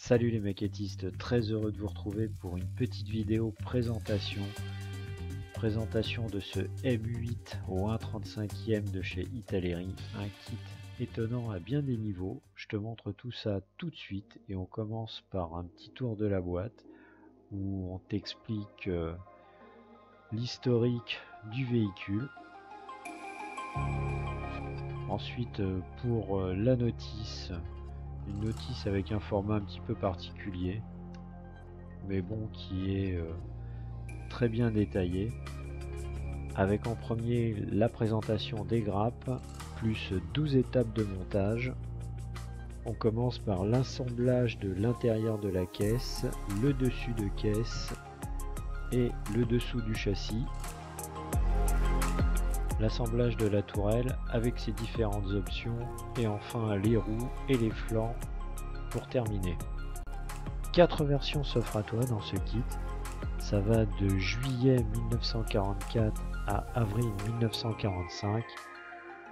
Salut les maquettistes, très heureux de vous retrouver pour une petite vidéo présentation de ce M8 au 1/35e de chez Italeri, un kit étonnant à bien des niveaux. Je te montre tout ça tout de suite et on commence par un petit tour de la boîte où on t'explique l'historique du véhicule. Ensuite pour la notice, une notice avec un format un petit peu particulier, mais bon, qui est très bien détaillé, avec en premier la présentation des grappes, plus 12 étapes de montage. On commence par l'assemblage de l'intérieur de la caisse, le dessus de caisse et le dessous du châssis. L'assemblage de la tourelle avec ses différentes options et enfin les roues et les flancs pour terminer. 4 versions s'offrent à toi dans ce kit. Ça va de juillet 1944 à avril 1945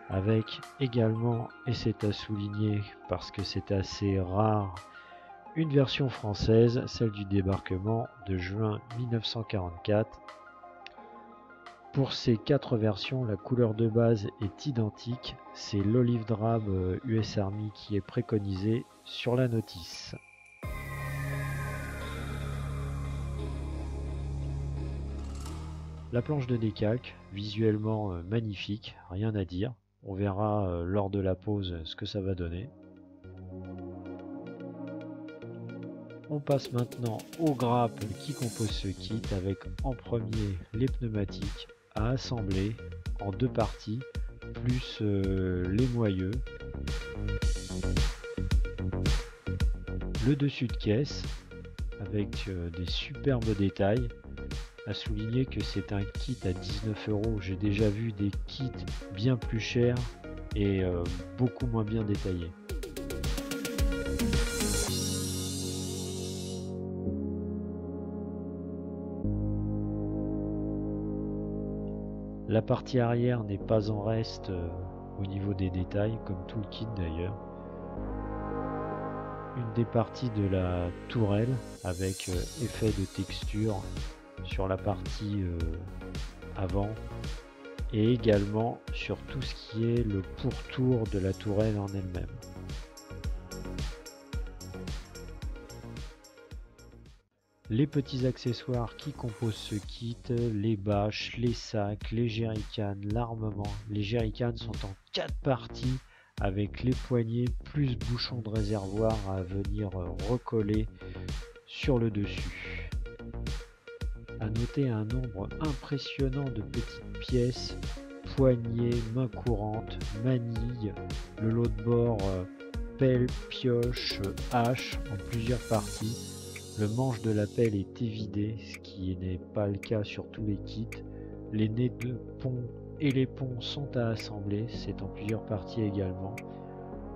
avec également, et c'est à souligner parce que c'est assez rare, une version française, celle du débarquement de juin 1944. Pour ces 4 versions, la couleur de base est identique, c'est l'olive drab US Army qui est préconisé sur la notice. La planche de décalque, visuellement magnifique, rien à dire. On verra lors de la pause ce que ça va donner. On passe maintenant aux grappes qui composent ce kit avec en premier les pneumatiques à assembler en 2 parties, plus les moyeux. Le dessus de caisse avec des superbes détails. À souligner que c'est un kit à 19 €. J'ai déjà vu des kits bien plus chers et beaucoup moins bien détaillés. La partie arrière n'est pas en reste au niveau des détails, comme tout le kit d'ailleurs. Une des parties de la tourelle avec effet de texture sur la partie avant et également sur tout ce qui est le pourtour de la tourelle en elle-même. Les petits accessoires qui composent ce kit, les bâches, les sacs, les jerrycans, l'armement. Les jerrycans sont en 4 parties avec les poignées plus bouchons de réservoir à venir recoller sur le dessus. À noter un nombre impressionnant de petites pièces, poignées, main courante, manille, le lot de bord, pelle, pioche, hache en plusieurs parties. Le manche de la pelle est évidé, ce qui n'est pas le cas sur tous les kits. Les nez de pont et les ponts sont à assembler, c'est en plusieurs parties également.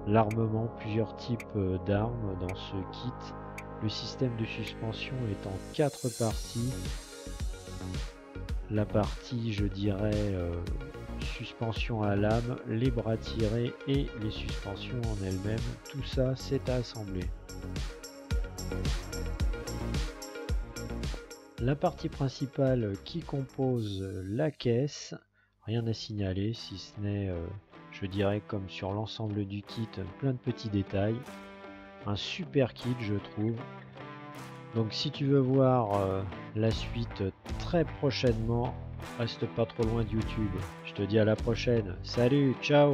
L'armement, plusieurs types d'armes dans ce kit. Le système de suspension est en 4 parties. La partie, je dirais, suspension à lame, les bras tirés et les suspensions en elles-mêmes, tout ça c'est à assembler. La partie principale qui compose la caisse, rien à signaler si ce n'est, je dirais comme sur l'ensemble du kit, plein de petits détails. Un super kit je trouve. Donc si tu veux voir la suite très prochainement, reste pas trop loin de YouTube. Je te dis à la prochaine. Salut, ciao!